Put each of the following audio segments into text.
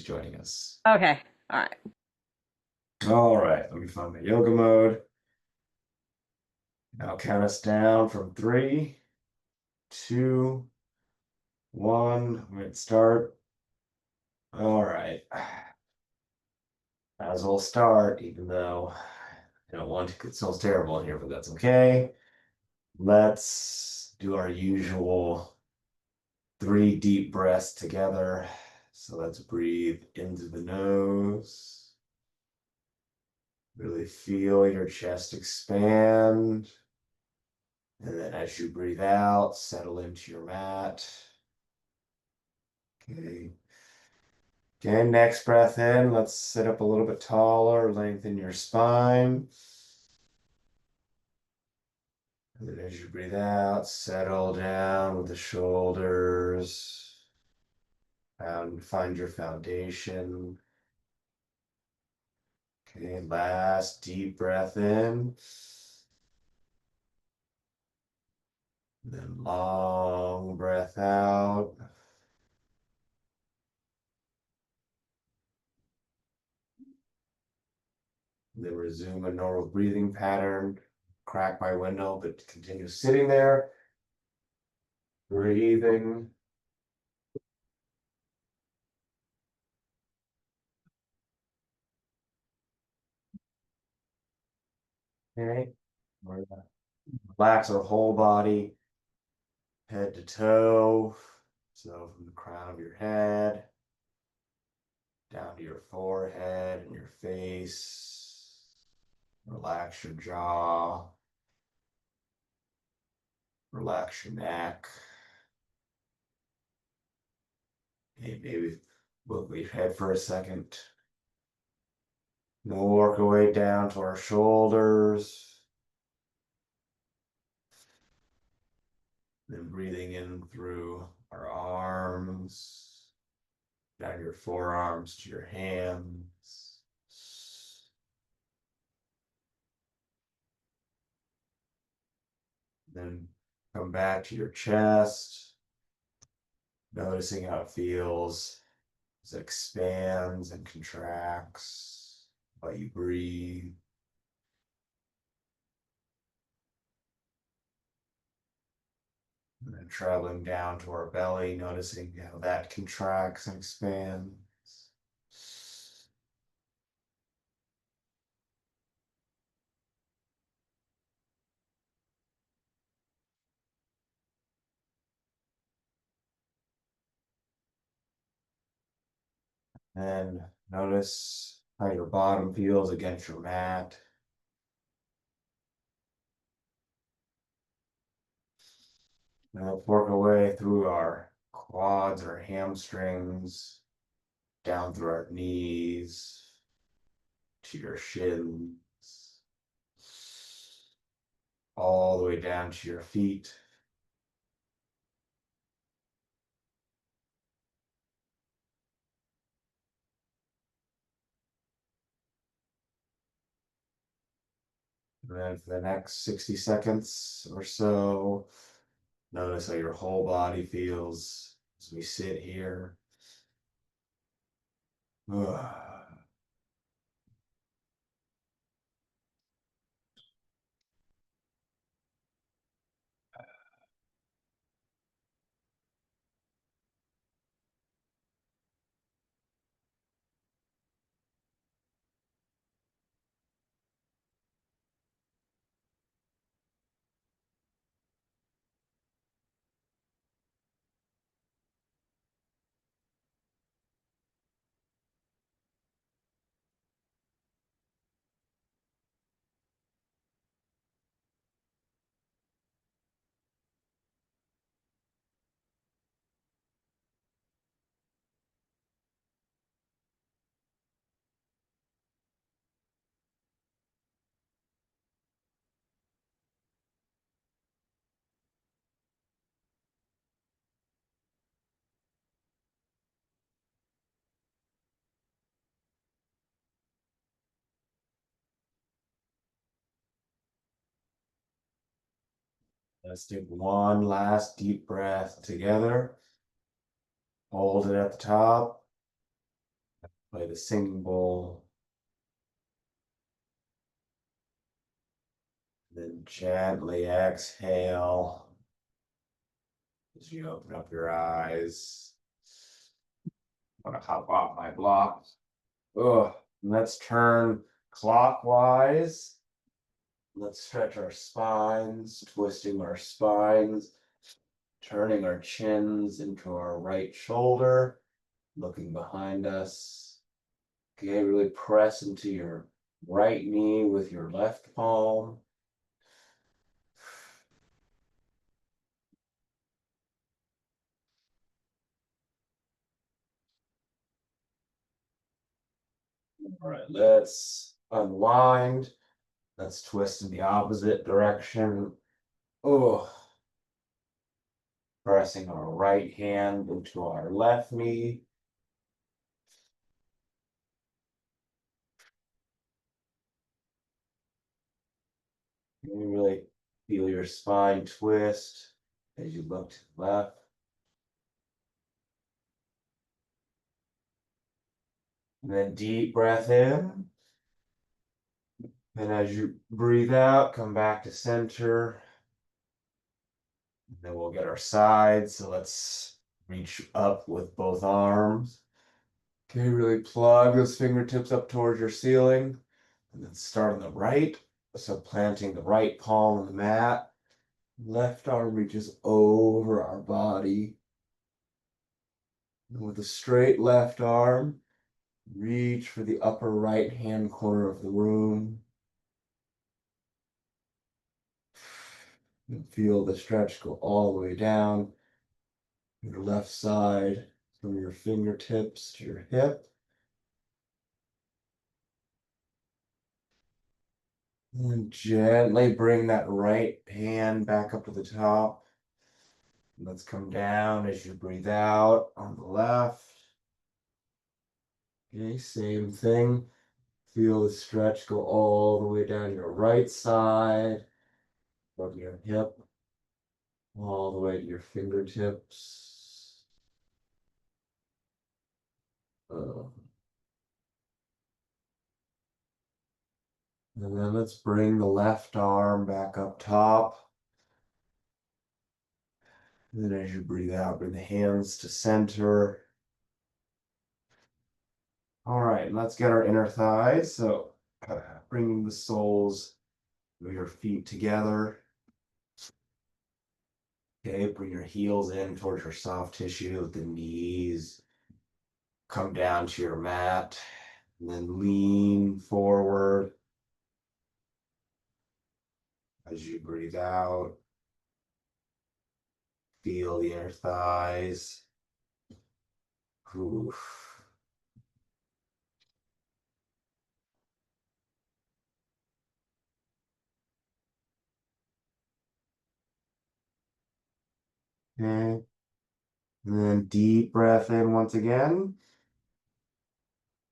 joining us. Okay. All right. All right, let me find my yoga mode. I'll count us down from three, two, one. I'm going to start. All right. Might as well start, even though I don't want to. It smells terrible in here, but that's okay. Let's do our usual three deep breaths together. So let's breathe into the nose. Really feel your chest expand. And then as you breathe out, settle into your mat. Okay. Again, next breath in, let's sit up a little bit taller, lengthen your spine. And then as you breathe out, settle down with the shoulders. Find your foundation. Okay, last deep breath in. Then long breath out. Then resume a normal breathing pattern. Crack my window, but continue sitting there, breathing. Okay. We're gonna relax our whole body, head to toe. So from the crown of your head down to your forehead and your face. Relax your jaw. Relax your neck. Okay, maybe move your head for a second. Then we'll work our way down to our shoulders. Then breathing in through our arms, down your forearms to your hands. Then come back to your chest, noticing how it feels as it expands and contracts while you breathe. And then traveling down to our belly, noticing how that contracts and expands. And notice how your bottom feels against your mat. And let's work our way through our quads, our hamstrings, down through our knees, to your shins, all the way down to your feet. And then for the next 60 seconds or so, notice how your whole body feels as we sit here. Let's take one last deep breath together. Hold it at the top. Play the singing bowl. Then gently exhale as you open up your eyes. I'm gonna hop off my block. Oh, let's turn clockwise. Let's stretch our spines, twisting our spines, turning our chins into our right shoulder, looking behind us. Okay, really press into your right knee with your left palm. All right, let's unwind. Let's twist in the opposite direction. Oh, pressing our right hand into our left knee. You really feel your spine twist as you look to the left. And then deep breath in. And as you breathe out, come back to center. And then we'll get our sides. So let's reach up with both arms. Okay, really plug those fingertips up towards your ceiling. And then start on the right. So planting the right palm on the mat. Left arm reaches over our body. And with a straight left arm, reach for the upper right hand corner of the room. And feel the stretch go all the way down your left side from your fingertips to your hip. And gently bring that right hand back up to the top. Let's come down as you breathe out on the left. Okay, same thing. Feel the stretch go all the way down your right side, from your hip, all the way to your fingertips. Uh, and then let's bring the left arm back up top. And then as you breathe out, bring the hands to center. All right, let's get our inner thighs. So bringing the soles of your feet together. Okay, bring your heels in towards your soft tissue, the knees. Come down to your mat, and then lean forward as you breathe out. Feel the inner thighs. Oof. Okay. And then deep breath in once again.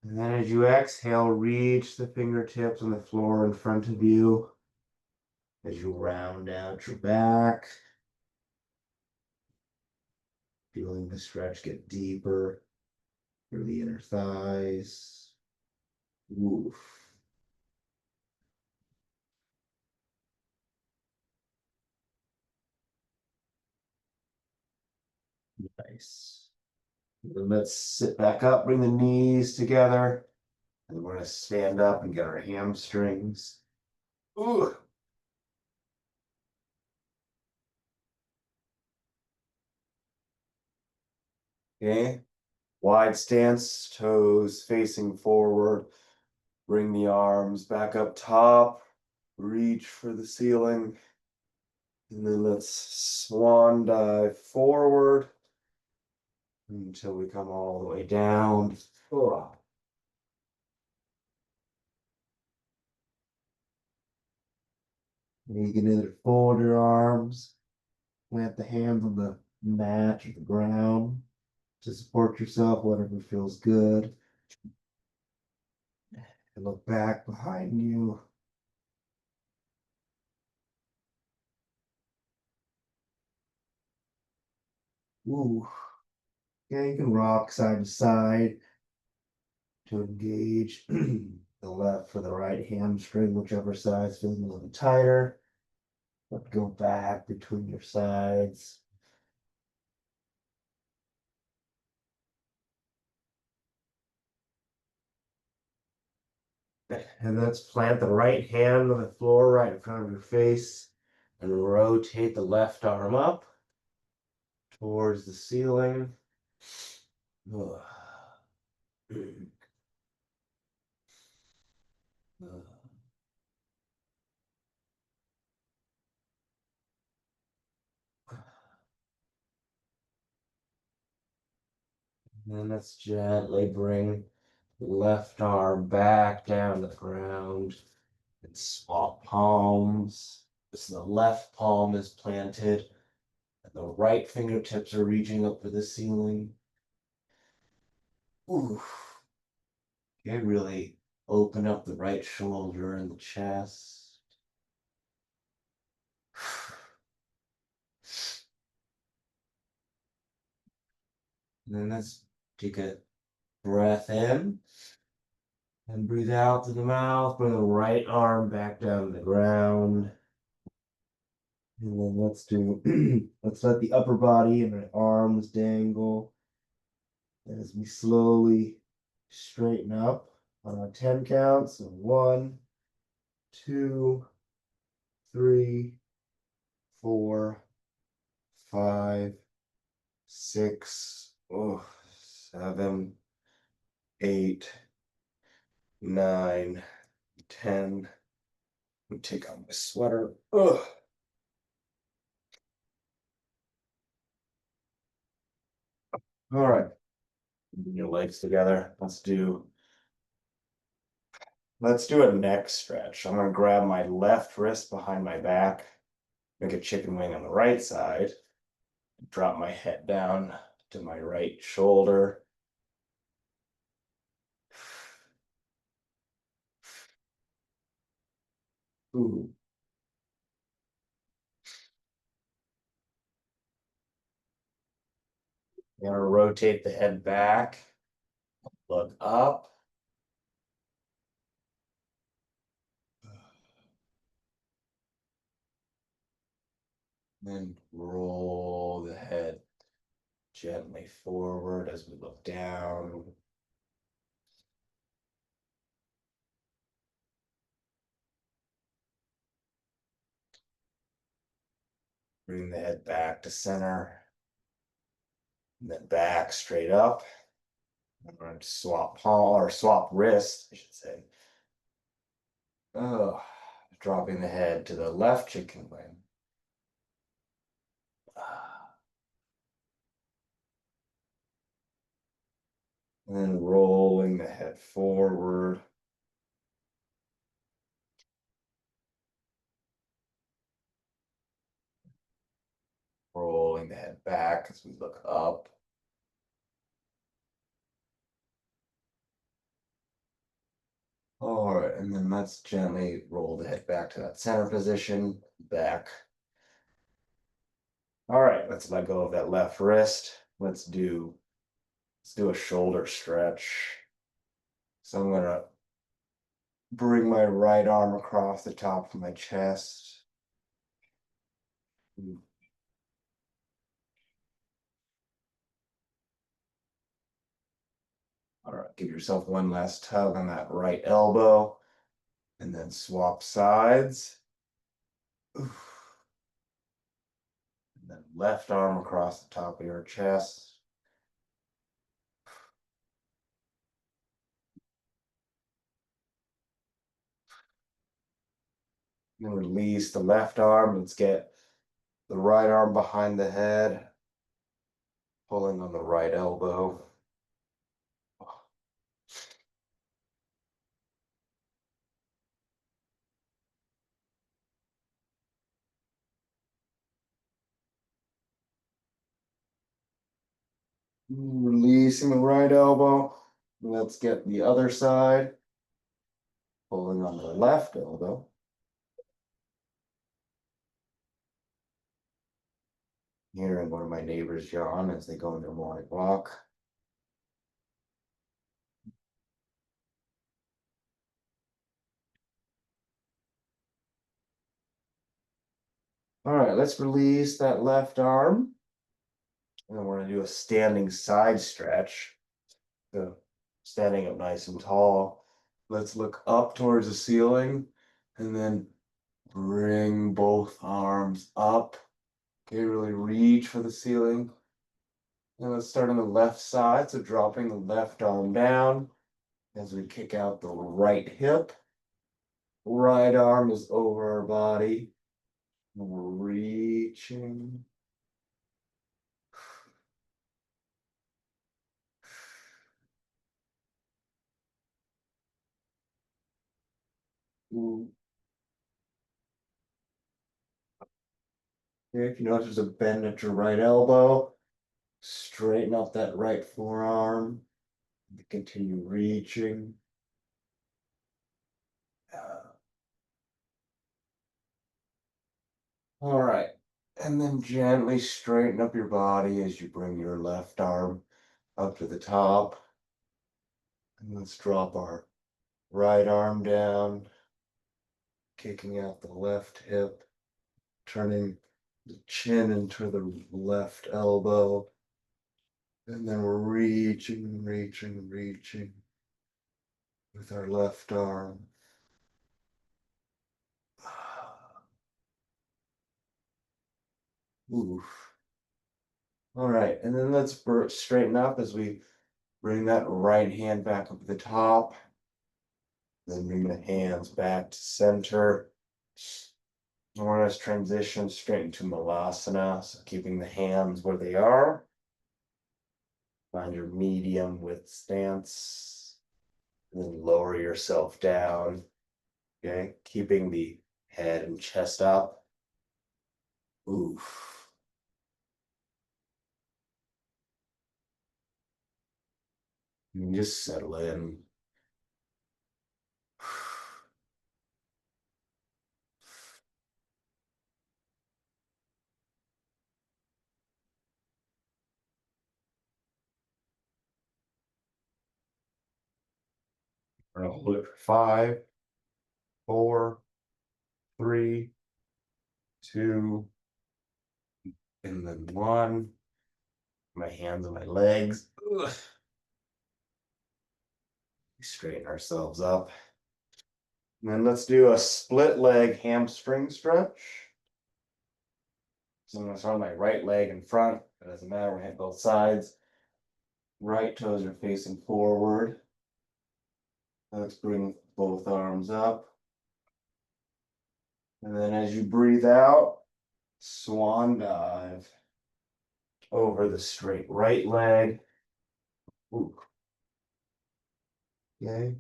And then as you exhale, reach the fingertips on the floor in front of you as you round out your back. Feeling the stretch get deeper through the inner thighs. Oof. Nice. Then let's sit back up, bring the knees together, and we're going to stand up and get our hamstrings. Ooh. Okay. Wide stance, toes facing forward. Bring the arms back up top. Reach for the ceiling. And then let's swan dive forward until we come all the way down. Oh. And you can either fold your arms, plant the hands on the mat or the ground to support yourself, whatever feels good. And look back behind you. Ooh. Yeah, you can rock side to side to engage the left for the right hamstring, whichever side's feeling a little tighter. Let go back between your sides. And let's plant the right hand on the floor right in front of your face and rotate the left arm up towards the ceiling. And then let's gently bring the left arm back down to the ground and swap palms. So the left palm is planted and the right fingertips are reaching up for the ceiling. Ooh. Okay, really open up the right shoulder and the chest. And then let's take a breath in and breathe out through the mouth. Bring the right arm back down to the ground. And then let's let the upper body and the arms dangle as we slowly straighten up on our 10 counts. So 1, 2, 3, 4, 5, 6, 7, 8, 9, 10. Let me take off my sweater. Ugh. All right. Bring your legs together. Let's do a neck stretch. I'm gonna grab my left wrist behind my back, make a chicken wing on the right side, drop my head down to my right shoulder. Ooh. I'm gonna rotate the head back, look up. Then roll the head gently forward as we look down. Bring the head back to center. And then back straight up. I'm going to swap palm or swap wrist, I should say. Oh, dropping the head to the left chicken wing. And then rolling the head forward. Rolling the head back as we look up. All right, and then let's gently roll the head back to that center position, back. All right, let's let go of that left wrist. Let's do a shoulder stretch. So I'm gonna bring my right arm across the top of my chest. All right, give yourself one last tug on that right elbow and then swap sides. And then left arm across the top of your chest. And release the left arm. Let's get the right arm behind the head, pulling on the right elbow. Releasing the right elbow. Let's get the other side, pulling on the left elbow. Hearing one of my neighbors yawn as they go on their morning walk. All right, let's release that left arm. And then we're gonna do a standing side stretch. So standing up nice and tall. Let's look up towards the ceiling and then bring both arms up. Okay, really reach for the ceiling. And let's start on the left side. So dropping the left arm down as we kick out the right hip. Right arm is over our body. Reaching. Okay, if you notice there's a bend at your right elbow, straighten up that right forearm. Continue reaching. All right. And then gently straighten up your body as you bring your left arm up to the top. And let's drop our right arm down, kicking out the left hip, turning the chin into the left elbow. And then we're reaching, reaching, reaching with our left arm. Oof. All right, and then let's straighten up as we bring that right hand back up to the top. Then bring the hands back to center. And we're going to transition straight into Malasana, so keeping the hands where they are. Find your medium width stance. And then lower yourself down. Okay, keeping the head and chest up. Oof. And just settle in. We're gonna hold it for 5, 4, 3, 2, and then 1. My hands on my legs. Ugh. Straighten ourselves up. And then let's do a split leg hamstring stretch. So I'm going to start on my right leg in front. It doesn't matter, we're gonna hit both sides. Right toes are facing forward. Let's bring both arms up. And then as you breathe out, swan dive over the straight right leg. Ooh. Okay.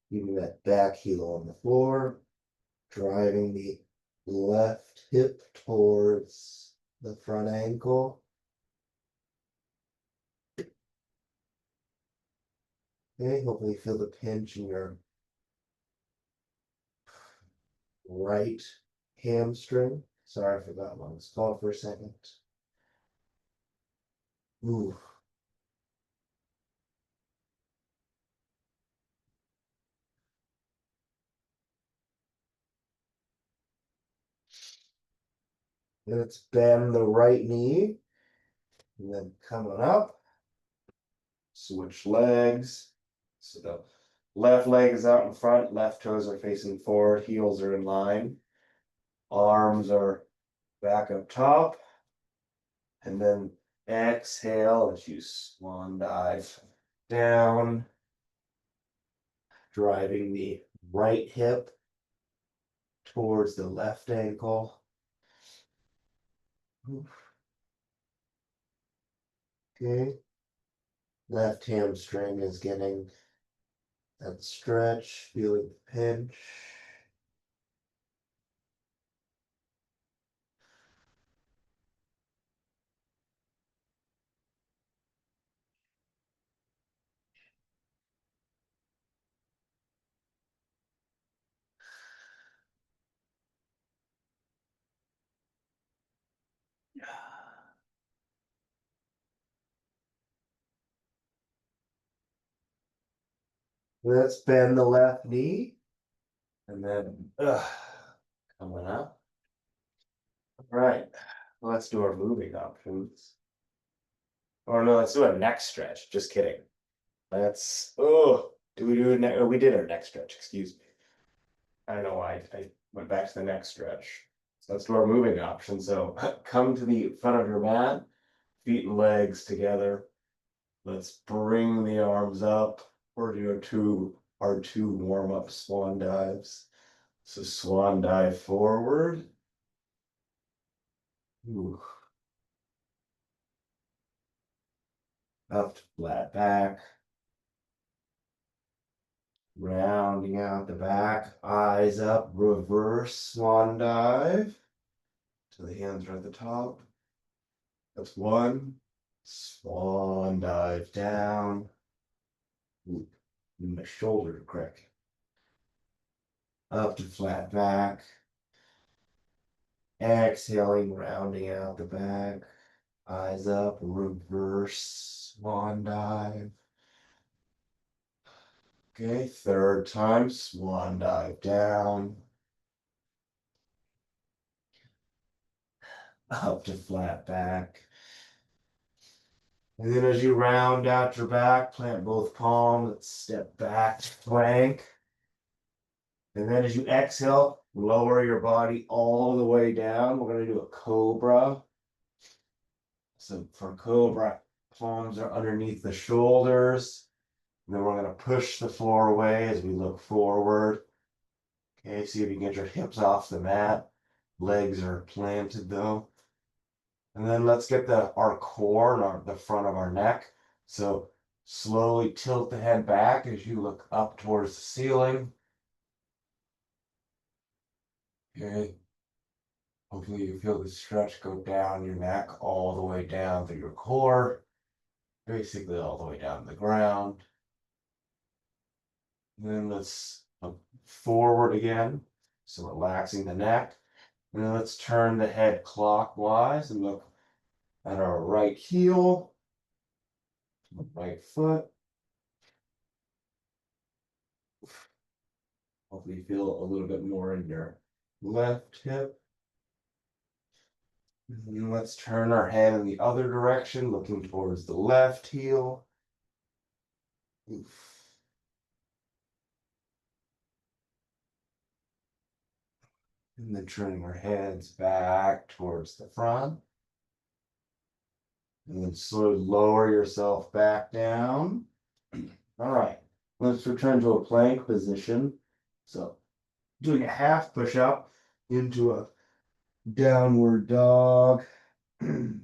Keeping that back heel on the floor, driving the left hip towards the front ankle. Okay, hopefully feel the pinch in your right hamstring. Sorry, I forgot what it's called for a second. Ooh. Let's bend the right knee. And then coming up, switch legs. So the left leg is out in front, left toes are facing forward, heels are in line. Arms are back up top. And then exhale as you swan dive down, driving the right hip towards the left ankle. Okay. Left hamstring is getting that stretch, feeling the pinch. Let's bend the left knee and then coming up. Right. Let's do our moving options. Or no, let's do a neck stretch. Just kidding. Do we do a neck? Oh, we did our neck stretch. Excuse me. I don't know why I went back to the neck stretch. So let's do our moving option. So come to the front of your mat, feet and legs together. Let's bring the arms up. We're doing our two warm-up swan dives. So swan dive forward. Ooh. Up to flat back. Rounding out the back, eyes up, reverse swan dive. So the hands are at the top. That's one. Swan dive down. Ooh, my shoulder crack. Up to flat back. Exhaling, rounding out the back. Eyes up, reverse swan dive. Okay, third time, swan dive down. Up to flat back. And then as you round out your back, plant both palms, step back, plank. And then as you exhale, lower your body all the way down. We're going to do a cobra. So for cobra, palms are underneath the shoulders. And then we're going to push the floor away as we look forward. Okay, see if you can get your hips off the mat. Legs are planted though. And then let's get our core and the front of our neck. So slowly tilt the head back as you look up towards the ceiling. Okay. Hopefully you feel the stretch go down your neck all the way down through your core, basically all the way down to the ground. And then let's look forward again. So relaxing the neck. And then let's turn the head clockwise and look at our right heel, right foot. Hopefully you feel a little bit more in your left hip. And let's turn our head in the other direction, looking towards the left heel. Oof. And then turning our heads back towards the front. And then slowly lower yourself back down. All right, let's return to a plank position. So doing a half push-up into a downward dog. Okay,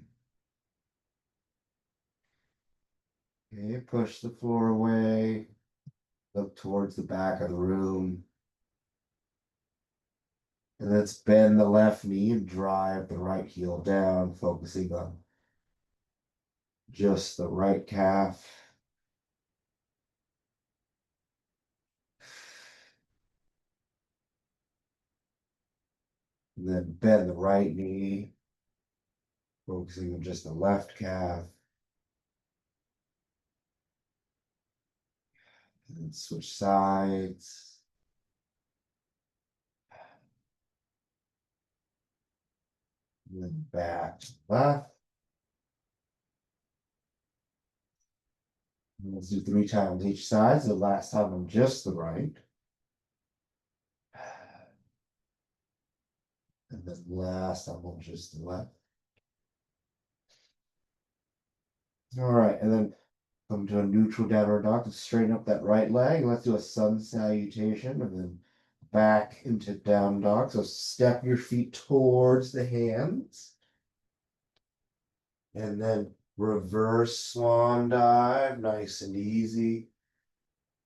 push the floor away. Look towards the back of the room. And let's bend the left knee and drive the right heel down, focusing on just the right calf. And then bend the right knee, focusing on just the left calf. And then switch sides. And then back to the left. And let's do 3 times each side. So last time on just the right. And then last time on just the left. All right, and then come to a neutral downward dog to straighten up that right leg. Let's do a sun salutation and then back into down dog. So step your feet towards the hands. And then reverse swan dive, nice and easy.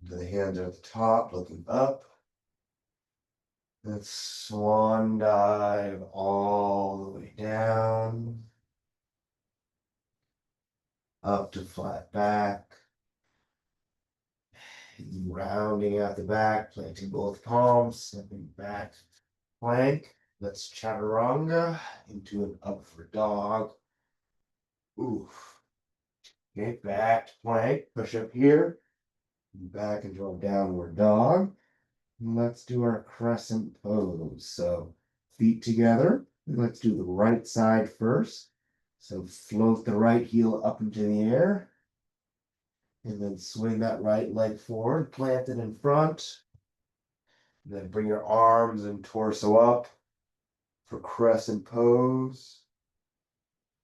The hands are at the top, looking up. Let's swan dive all the way down. Up to flat back. Rounding out the back, planting both palms, stepping back, plank. Let's chaturanga into an upward dog. Oof. Okay, back to plank, push up here, back into a downward dog. And let's do our crescent pose. So feet together, Let's do the right side first. So float the right heel up into the air. And then swing that right leg forward, plant it in front. And then bring your arms and torso up for crescent pose.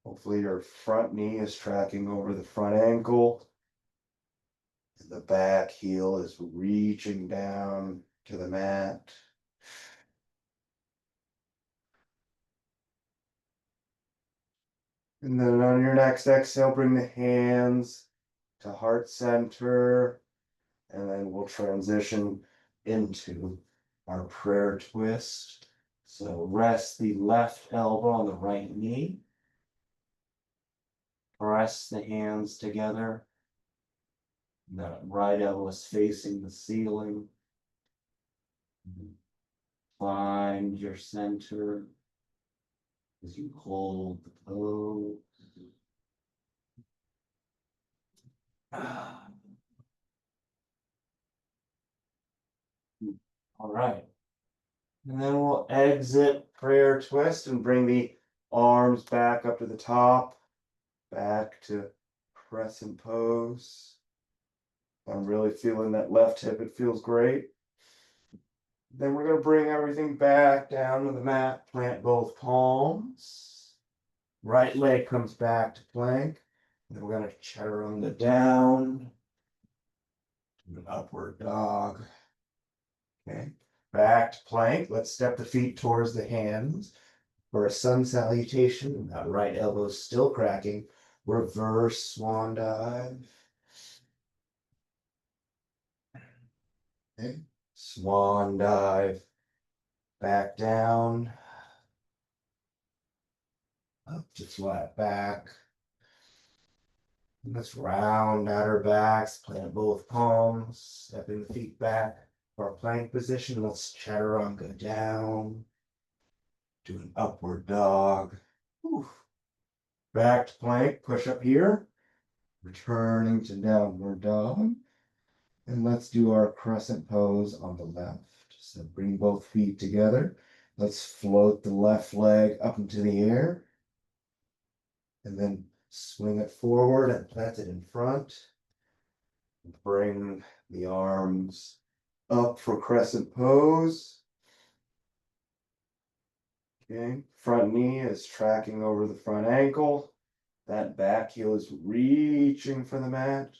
Hopefully your front knee is tracking over the front ankle. And the back heel is reaching down to the mat. And then on your next exhale, bring the hands to heart center. And then we'll transition into our prayer twist. So rest the left elbow on the right knee. Press the hands together. The right elbow is facing the ceiling. Find your center as you hold the pose. All right. And then we'll exit prayer twist and bring the arms back up to the top, back to crescent pose. I'm really feeling that left hip, it feels great. Then we're going to bring everything back down to the mat, plant both palms. Right leg comes back to plank. Then we're going to chaturanga down to an upward dog. Okay, back to plank. Let's step the feet towards the hands for a sun salutation. That right elbow is still cracking. Reverse swan dive. Okay, swan dive. Back down. Up to flat back. Let's round out our backs, plant both palms, stepping the feet back for our plank position. Let's chaturanga down. Do an upward dog. Whew. Back to plank, push up here. Returning to downward dog. And let's do our crescent pose on the left. So bring both feet together. Let's float the left leg up into the air. And then swing it forward and plant it in front. Bring the arms up for crescent pose. Okay, front knee is tracking over the front ankle. That back heel is reaching for the mat.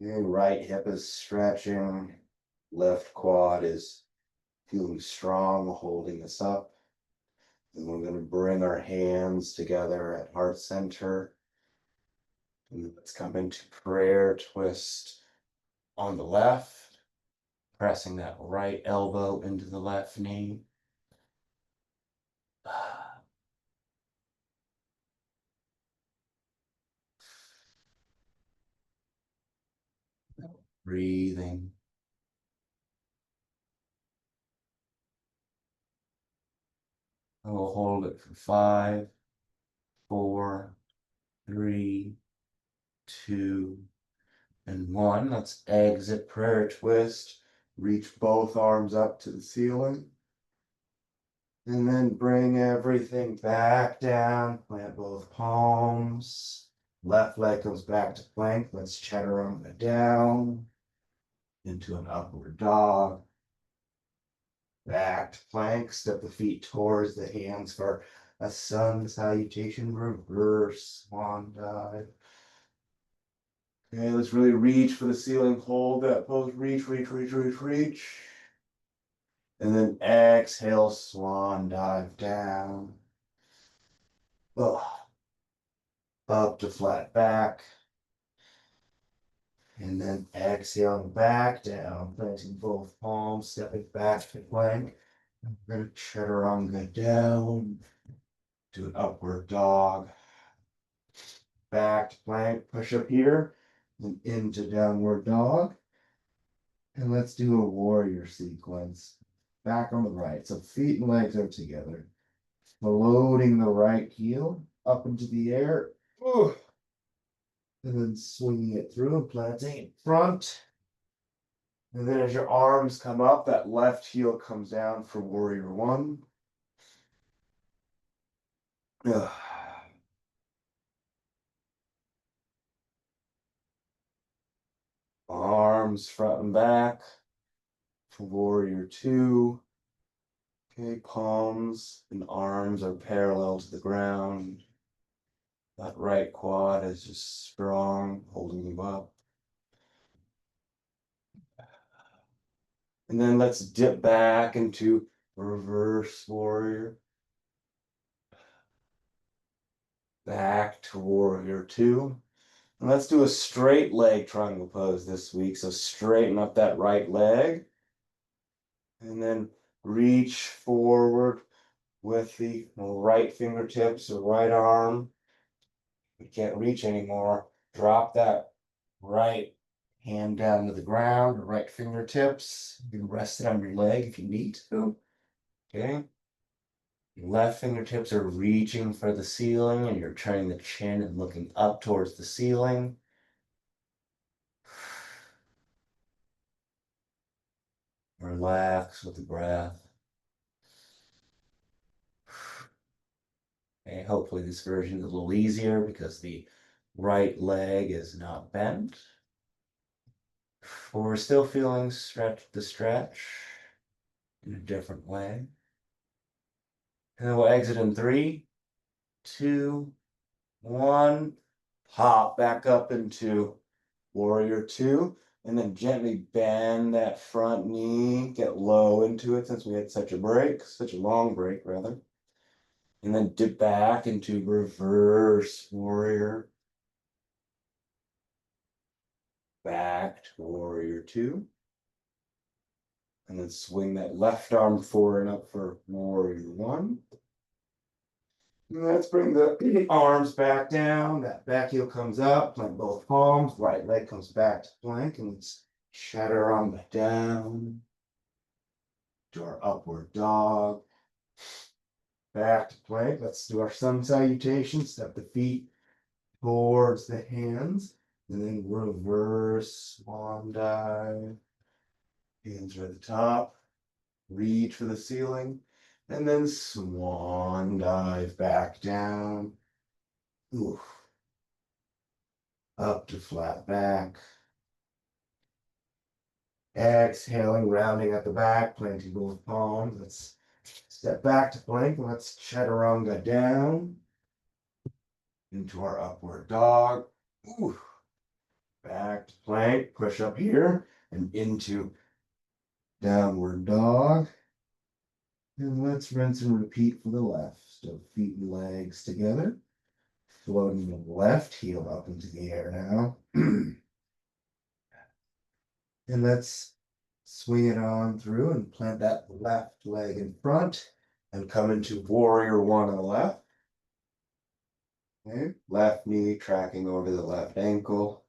Okay, right hip is stretching. Left quad is feeling strong, holding us up. And we're going to bring our hands together at heart center. And let's come into prayer twist on the left, pressing that right elbow into the left knee. Breathing. And we'll hold it for 5, 4, 3, 2, and 1. Let's exit prayer twist. Reach both arms up to the ceiling. And then bring everything back down. Plant both palms. Left leg comes back to plank. Let's chaturanga down into an upward dog. Back to plank. Step the feet towards the hands for a sun salutation. Reverse swan dive. Okay, let's really reach for the ceiling. Hold that pose. Reach, reach, reach, reach, reach. And then exhale, swan dive down. Oh, up to flat back. And then exhale back down, planting both palms, stepping back to plank. We're going to chaturanga down to an upward dog. Back to plank, push up here, and into downward dog. And let's do a warrior sequence. Back on the right, so feet and legs are together. Floating the right heel up into the air. Ooh. And then swinging it through and planting in front. And then as your arms come up, that left heel comes down for warrior one. Ugh. Arms front and back for warrior two. Okay, palms and arms are parallel to the ground. That right quad is just strong, holding you up. And then let's dip back into reverse warrior. Back to warrior two. And let's do a straight leg triangle pose this week. So straighten up that right leg. And then reach forward with the right fingertips or right arm. We can't reach anymore. Drop that right hand down to the ground, or right fingertips. You can rest it on your leg if you need to. Okay. Left fingertips are reaching for the ceiling, and you're turning the chin and looking up towards the ceiling. Relax with the breath. Okay, hopefully this version is a little easier because the right leg is not bent. But we're still feeling the stretch in a different way. And then we'll exit in 3, 2, 1. Hop back up into warrior two. And then gently bend that front knee, get low into it since we had such a long break rather. And then dip back into reverse warrior. Back to warrior two. And then swing that left arm forward and up for warrior one. And let's bring the arms back down. That back heel comes up, plant both palms. Right leg comes back to plank. And let's chaturanga down to our upward dog. Back to plank. Let's do our sun salutation. Step the feet towards the hands. And then reverse swan dive. Hands are at the top. Reach for the ceiling. And then swan dive back down. Oof. Up to flat back. Exhaling, rounding at the back, planting both palms. Let's step back to plank. Let's chaturanga down into our upward dog. Ooh. Back to plank, push up here and into downward dog. And let's rinse and repeat for the left. So feet and legs together. Floating the left heel up into the air now. And let's swing it on through and plant that left leg in front and come into warrior one on the left. Okay, left knee tracking over the left ankle.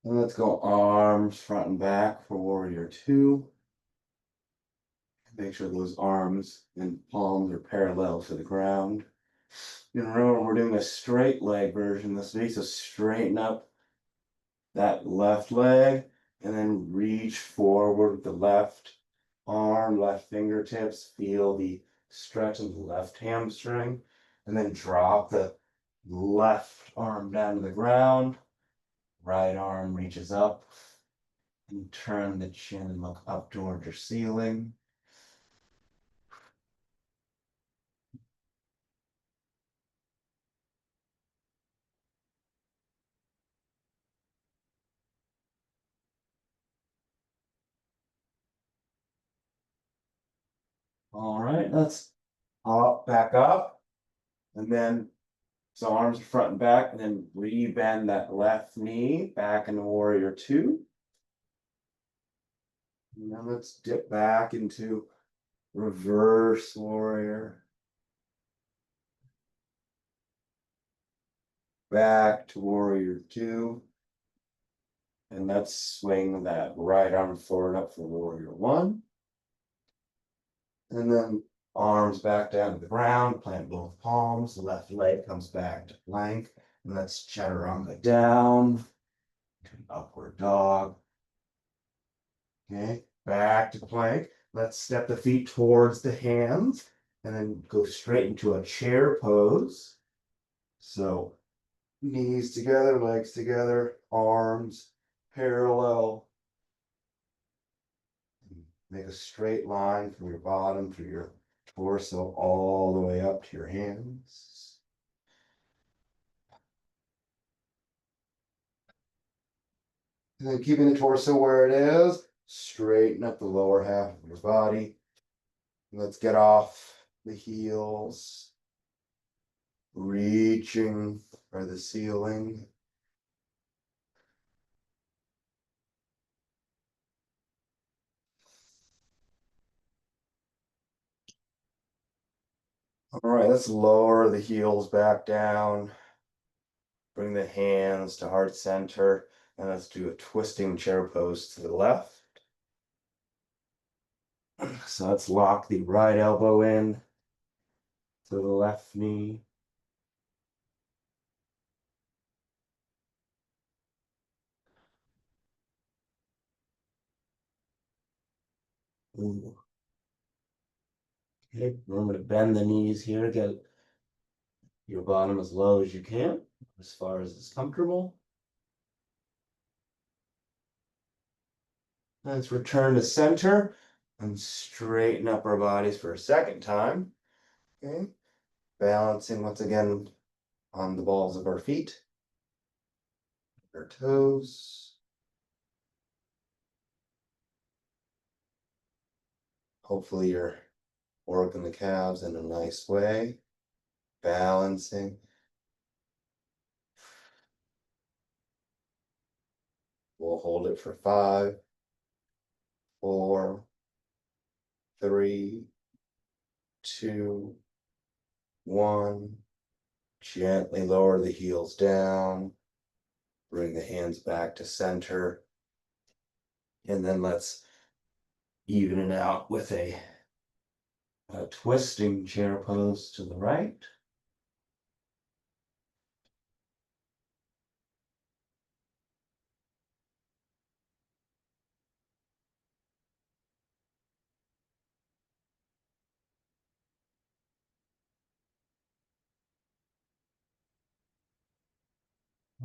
And let's go arms front and back for warrior two. Make sure those arms and palms are parallel to the ground. And remember, we're doing a straight leg version this week, so straighten up that left leg and then reach forward with the left arm, left fingertips, feel the stretch of the left hamstring, and then drop the left arm down to the ground, right arm reaches up, and turn the chin and look up towards your ceiling. All right, let's hop back up, and then so arms front and back, and then re-bend that left knee back into warrior two. And then let's dip back into reverse warrior. Back to warrior two. And let's swing that right arm forward up for warrior one. And then Arms back down to the ground, plant both palms, the left leg comes back to plank, and let's chaturanga down to an upward dog. Okay, back to plank. Let's step the feet towards the hands and then go straight into a chair pose. So knees together, legs together, arms parallel. Make a straight line from your bottom to your torso all the way up to your hands. And then keeping the torso where it is, straighten up the lower half of your body. Let's get off the heels, reaching for the ceiling. All right, let's lower the heels back down. Bring the hands to heart center, and let's do a twisting chair pose to the left. So let's lock the right elbow in to the left knee. Ooh. Okay, remember to bend the knees here, get your bottom as low as you can, as far as it's comfortable. Let's return to center and straighten up our bodies for a second time. Okay, balancing once again on the balls of our feet, our toes. Hopefully you're working the calves in a nice way, balancing. We'll hold it for 5, 4, 3, 2, 1. Gently lower the heels down. Bring the hands back to center. And then let's even it out with a twisting chair pose to the right.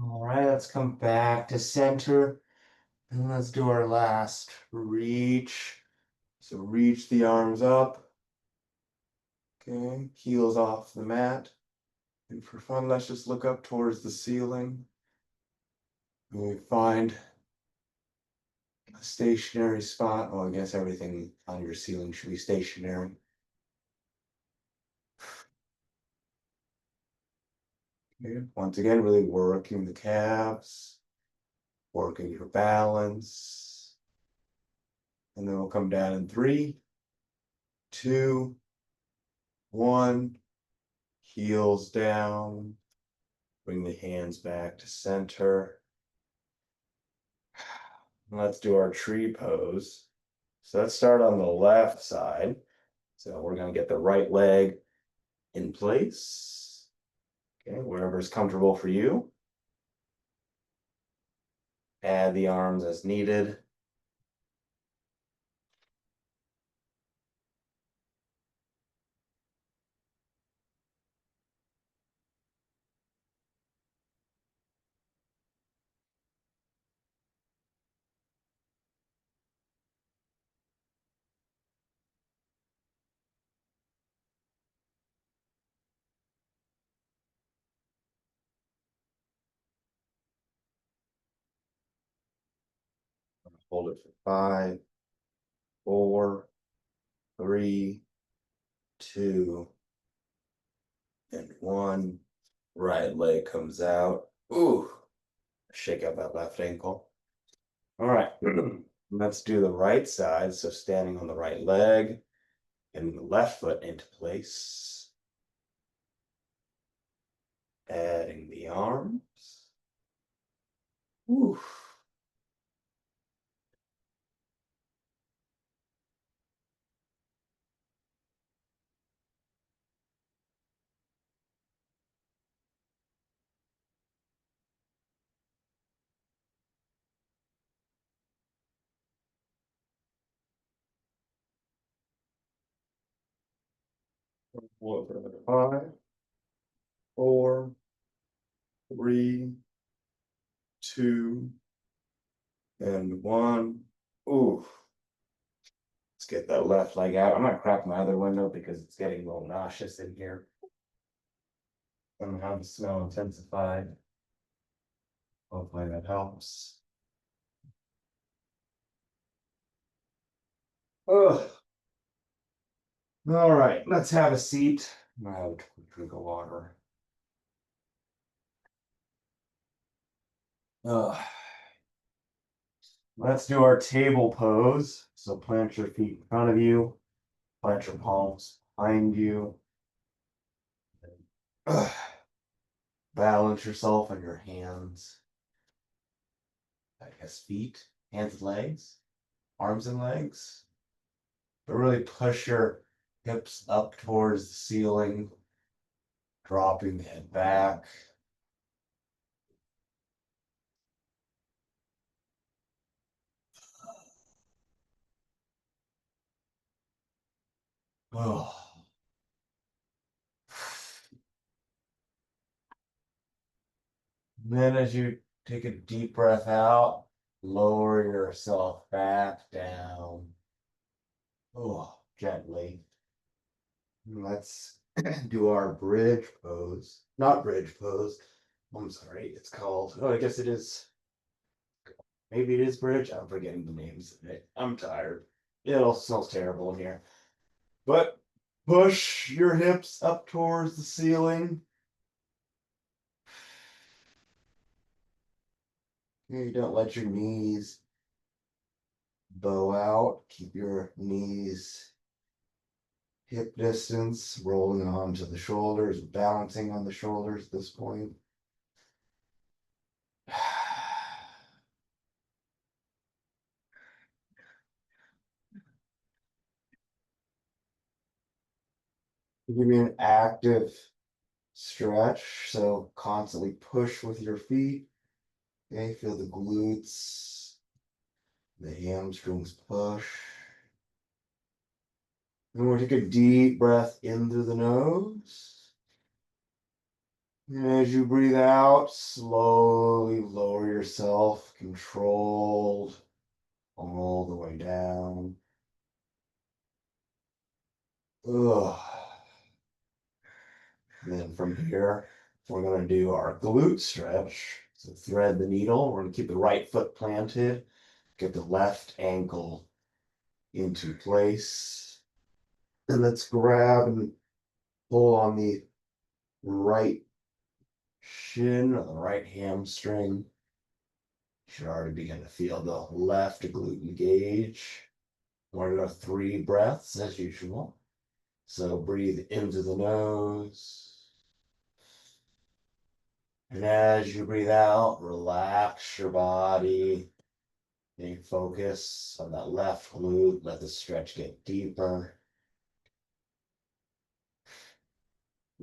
All right, let's come back to center. And let's do our last reach. So reach the arms up. Okay, heels off the mat. And for fun, let's just look up towards the ceiling. And we find a stationary spot. Oh, I guess everything on your ceiling should be stationary. Okay. Once again, really working the calves, working your balance. And then we'll come down in 3, 2, 1. Heels down. Bring the hands back to center. Let's do our tree pose. So let's start on the left side. So we're going to get the right leg in place. Okay, wherever is comfortable for you. Add the arms as needed. Hold it for 5, 4, 3, 2, and 1. Right leg comes out. Ooh, shake out that left ankle. All right, let's do the right side. So standing on the right leg and the left foot into place. Adding the arms. Ooh. 5, 4, 3, 2, and 1. Ooh. Let's get that left leg out. I'm gonna crack my other window because it's getting a little nauseous in here. Somehow the smell intensified. Hopefully that helps. Ugh. All right, let's have a seat. I'm gonna have a drink of water. Ugh. Let's do our table pose. So plant your feet in front of you, plant your palms behind you. Ugh. Balance yourself on your hands. I guess feet, hands and legs, arms and legs. But really push your hips up towards the ceiling, dropping the head back. Oh. Then as you take a deep breath out, lower yourself back down. Oh, gently. Let's do our bridge pose. Not bridge pose. I'm sorry, it's called. Oh, I guess it is. Maybe it is bridge. I'm forgetting the names of it. I'm tired. It all smells terrible in here. But push your hips up towards the ceiling. You don't let your knees bow out. Keep your knees hip distance, rolling onto the shoulders, balancing on the shoulders at this point. Give me an active stretch. So constantly push with your feet. Okay, feel the glutes, the hamstrings push. And we'll take a deep breath in through the nose. And as you breathe out, slowly lower yourself, controlled, all the way down. Ugh. And then from here, we're going to do our glute stretch. So thread the needle. We're going to keep the right foot planted, get the left ankle into place. And let's grab and pull on the right shin or the right hamstring. You should already begin to feel the left glute engage. We're going to go 3 breaths as usual. So breathe into the nose. And as you breathe out, relax your body. And focus on that left glute. Let the stretch get deeper.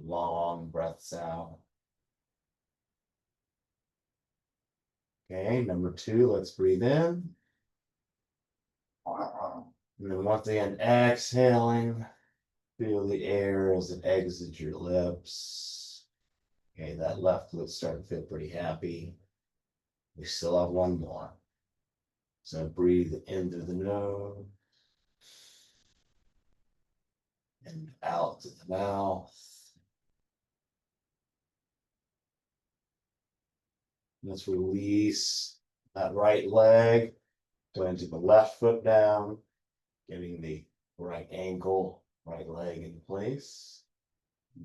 Long breaths out. Okay, number 2, let's breathe in. And then once again, exhaling. Feel the air as it exits your lips. Okay, that left glute starting to feel pretty happy. We still have 1 more. So breathe in through the nose and out to the mouth. Let's release that right leg, planting the left foot down, getting the right ankle, right leg in place.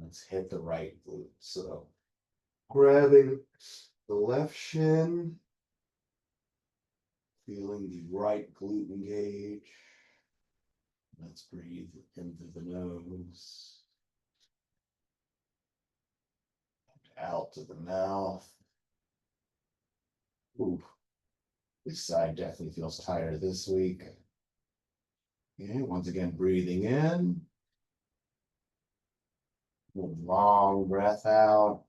Let's hit the right glute. So grabbing the left shin, feeling the right glute engage. Let's breathe in through the nose, out to the mouth. Ooh, this side definitely feels tired this week. Okay, once again, breathing in. Long breath out.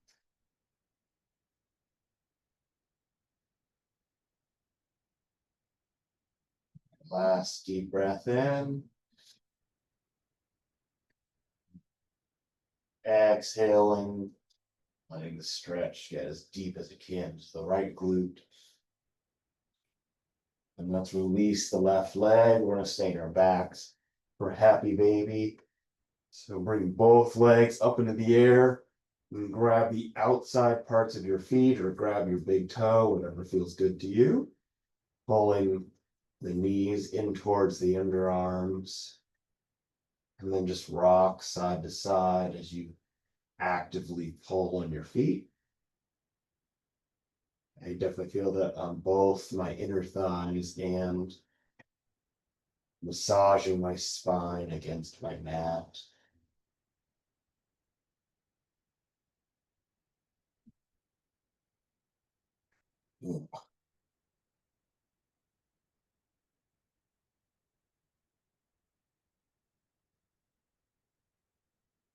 Last deep breath in. Exhaling, letting the stretch get as deep as it can to the right glute. And let's release the left leg. We're going to stay in our backs for happy baby. So bring both legs up into the air and grab the outside parts of your feet or grab your big toe, whatever feels good to you. Pulling the knees in towards the underarms. And then just rock side to side as you actively pull on your feet. I definitely feel that on both my inner thighs and massaging my spine against my mat.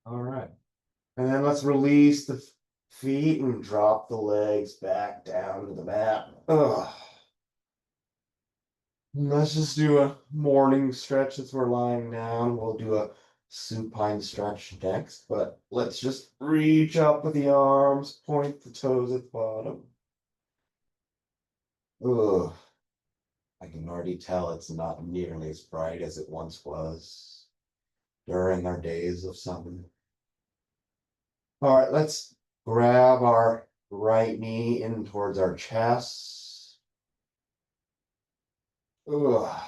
All right. And then let's release the feet and drop the legs back down to the mat. Ugh. Let's just do a morning stretch as we're lying down. We'll do a supine stretch next, but let's just reach up with the arms, point the toes at the bottom. Ugh. I can already tell it's not nearly as bright as it once was during our days of summer. All right, let's grab our right knee in towards our chest. Ugh.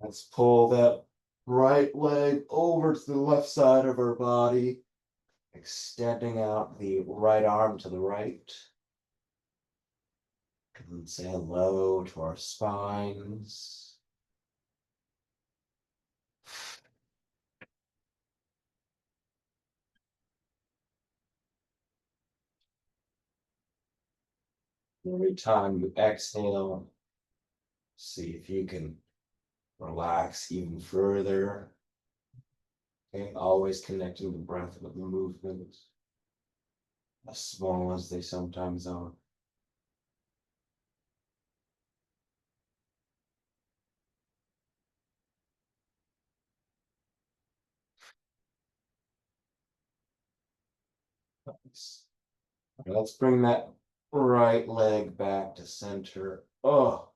Let's pull that right leg over to the left side of our body, extending out the right arm to the right. And say hello to our spines. Every time you exhale, see if you can relax even further. Okay, always connecting the breath with the movement, as small as they sometimes are. Nice. Okay, let's bring that right leg back to center. Oh,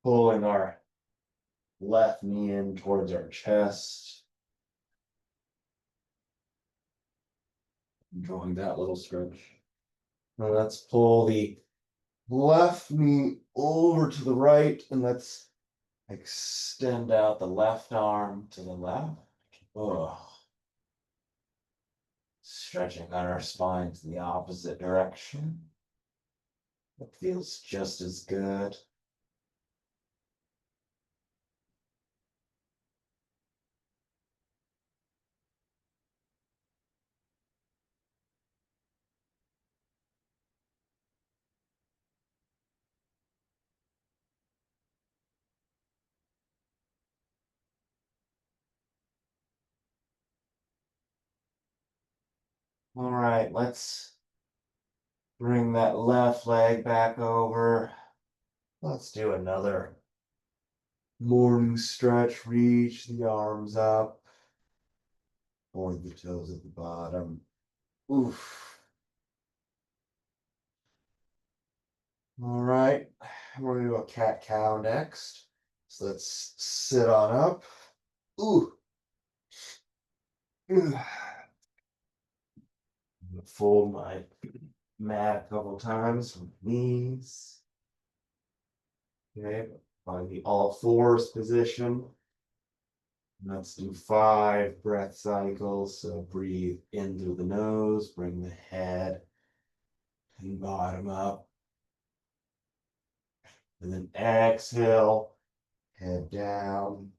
pulling our left knee in towards our chest. Enjoying that little stretch. Now let's pull the left knee over to the right and let's extend out the left arm to the left. Oh, stretching out our spines in the opposite direction. It feels just as good. All right, let's bring that left leg back over. Let's do another morning stretch. Reach the arms up. Point the toes at the bottom. Oof. All right, we're gonna do a cat cow next. So let's sit on up. Ooh. Fold my mat a couple times with knees. Okay, find the all fours position. Let's do 5 breath cycles. So breathe in through the nose, bring the head and bottom up. And then exhale, head down.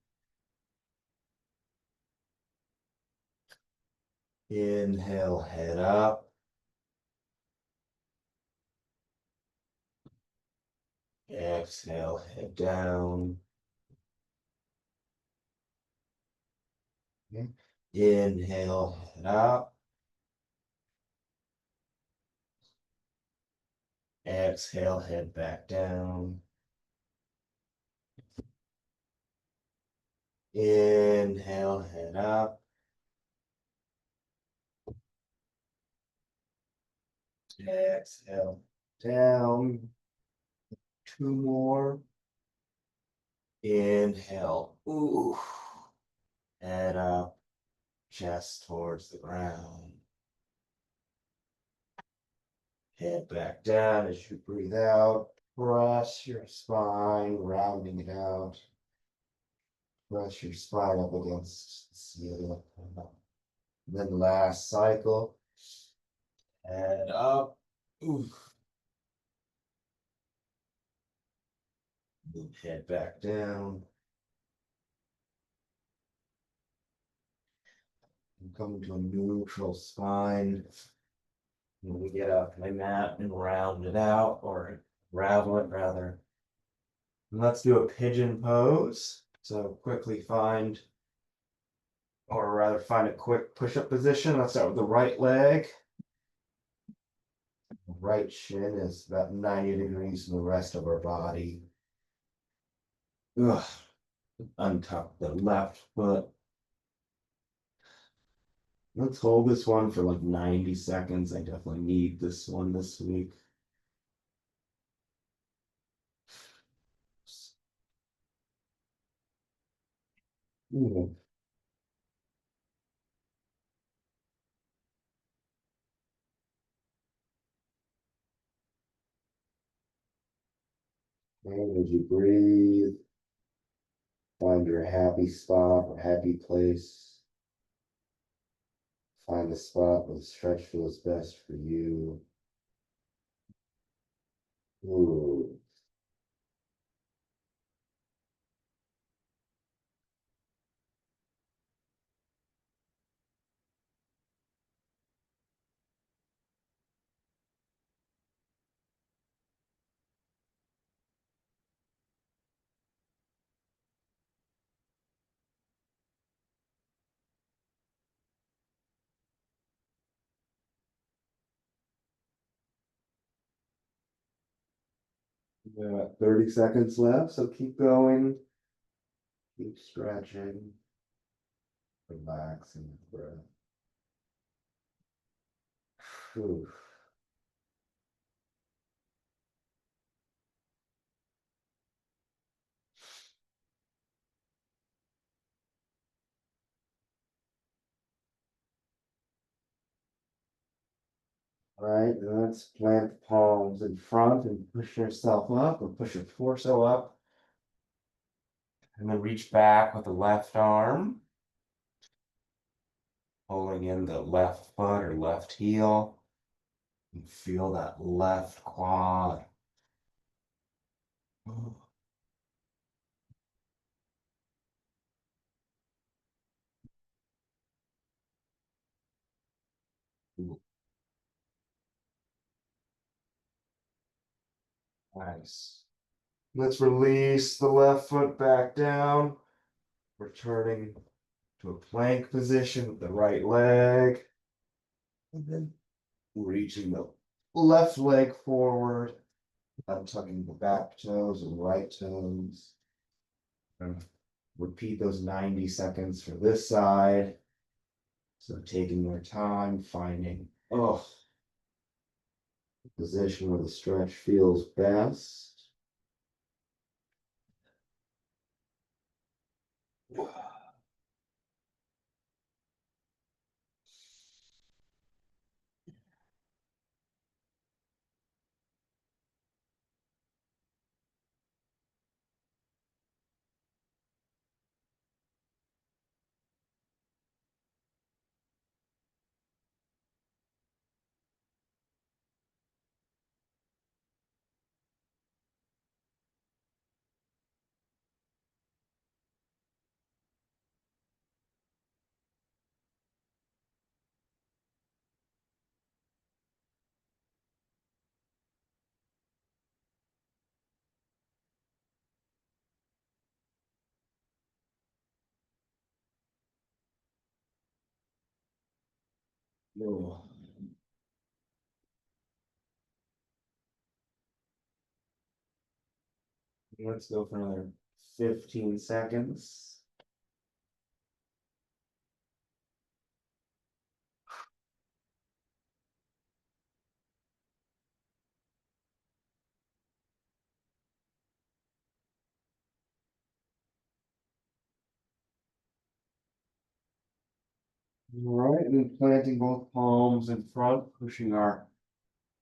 Inhale, head up. Exhale, head down. Okay. Inhale, head up. Exhale, head back down. Inhale, head up. Exhale, down. Two more. Inhale. Ooh. Head up. Chest towards the ground. Head back down as you breathe out. Press your spine, rounding it out. Press your spine up against the ceiling. Then last cycle. Head up. Ooh. Then head back down. And come to a neutral spine. And we get up my mat and round it out, or ravel it rather. And let's do a pigeon pose. So quickly find, or rather find a quick push-up position. Let's start with the right leg. Right shin is about 90 degrees from the rest of our body. Ugh. Untuck the left foot. Let's hold this one for like 90 seconds. I definitely need this one this week. Ooh. And as you breathe, find your happy spot or happy place. Find a spot where the stretch feels best for you. Ooh. We got 30 seconds left, so keep going. Keep stretching. Relaxing the breath. Whew. All right, now let's plant the palms in front and push yourself up, or push your torso up. And then reach back with the left arm, pulling in the left foot or left heel. And feel that left quad. Nice. Let's release the left foot back down, returning to a plank position with the right leg. And then reaching the left leg forward, untucking the back toes and right toes. And repeat those 90 seconds for this side. So taking your time, finding position where the stretch feels best. Let's go for another 15 seconds. All right, and then planting both palms in front, pushing our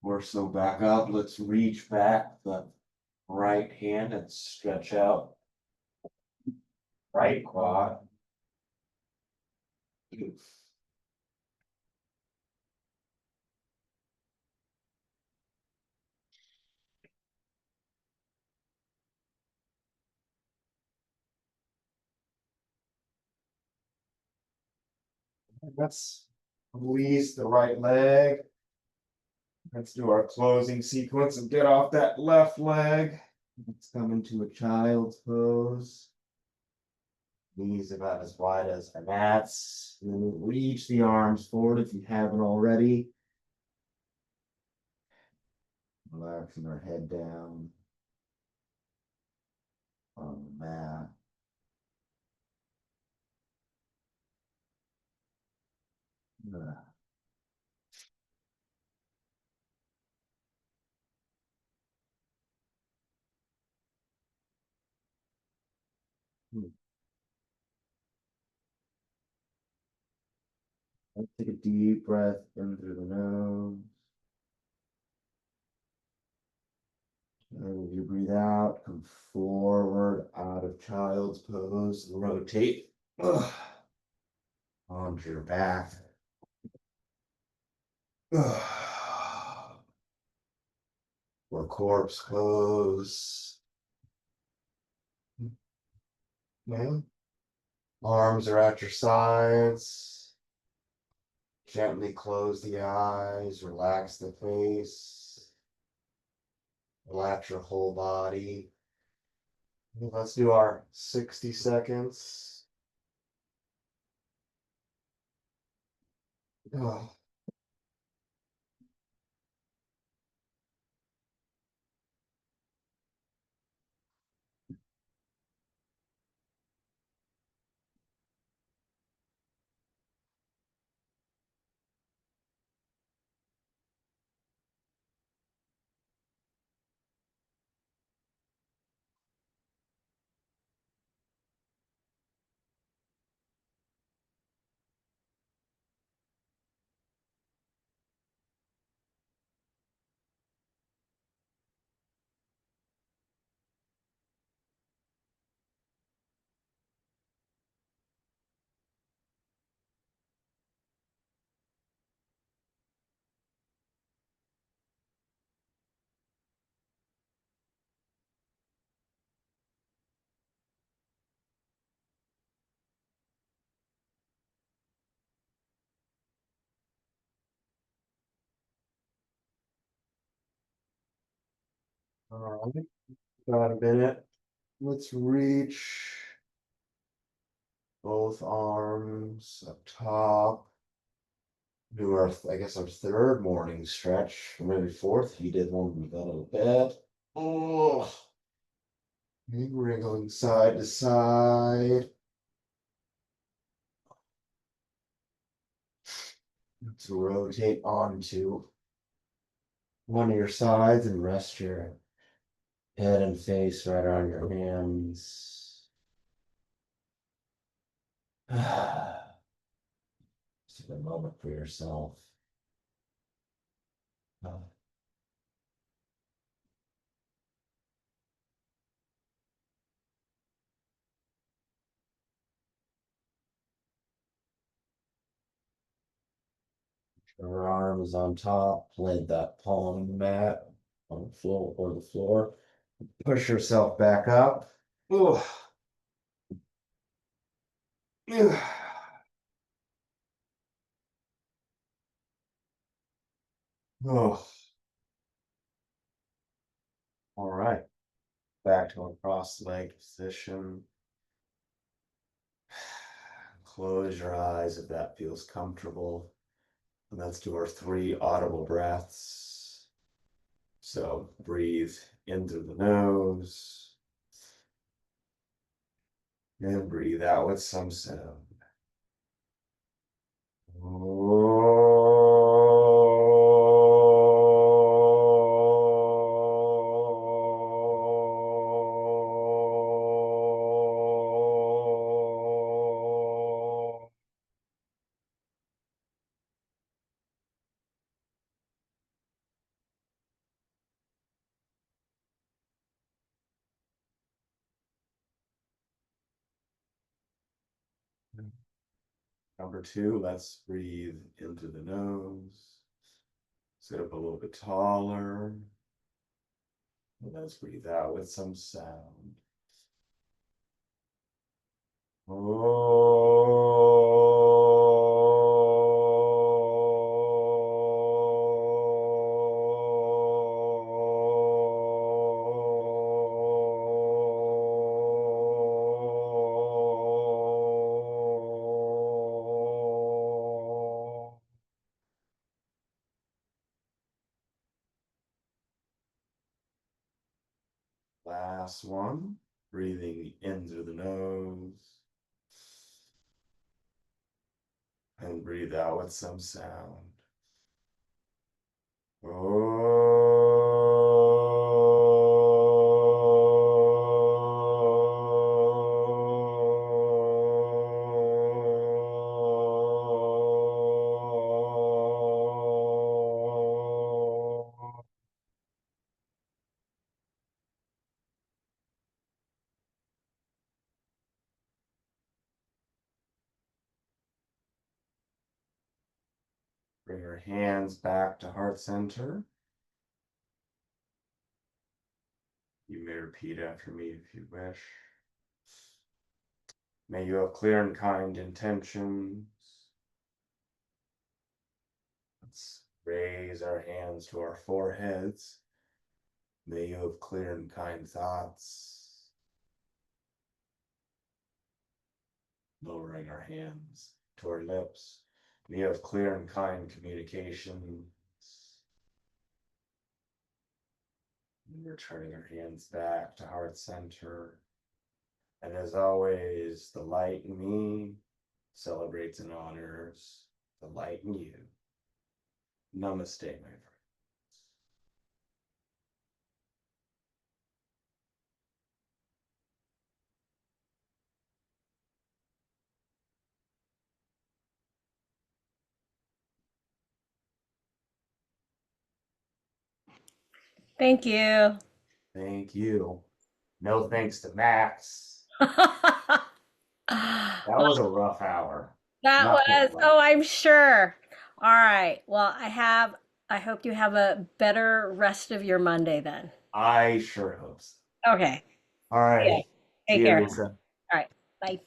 torso back up. Let's reach back the right hand and stretch out right quad. Let's release the right leg. Let's do our closing sequence and get off that left leg. Let's come into a child's pose. Knees about as wide as our mats. And then reach the arms forward if you haven't already. Relaxing our head down on the mat. Let's take a deep breath in through the nose. And as you breathe out, come forward out of child's pose. Rotate onto your back. Or corpse pose. Yeah. Arms are at your sides. Gently close the eyes, relax the face, relax your whole body. Let's do our 60 seconds. Oh. All right, got a minute. Let's reach both arms up top. Do our, I guess, our third morning stretch, or maybe fourth. He did one we got out of bed. Oh, wriggling side to side. Let's rotate onto one of your sides and rest your head and face right on your hands. Just take a moment for yourself. Your arms on top, plant that palm in the mat on the floor or the floor. Push yourself back up. Ooh. Oh, all right. Back to a cross-legged position. Close your eyes if that feels comfortable. And let's do our 3 audible breaths. So breathe in through the nose and breathe out with some sound. Number two, let's breathe into the nose. Sit up a little bit taller. And let's breathe out with some sound. Last one, breathing in through the nose and breathe out with some sound. Bring your hands back to heart center. You may repeat after me if you wish. May you have clear and kind intentions. Let's raise our hands to our foreheads. May you have clear and kind thoughts. Lowering our hands to our lips. May you have clear and kind communications. Returning our hands back to heart center. And as always, the light in me celebrates and honors the light in you. Namaste, my friend. Thank you. Thank you. No thanks to Max. That Well, was a rough hour. that Not gonna was, lie. oh, I'm sure. All right. Well, I hope you have a better rest of your Monday then. I sure hope so. Okay. All Yeah. righty. See Take you, care. Lisa. All right. Bye.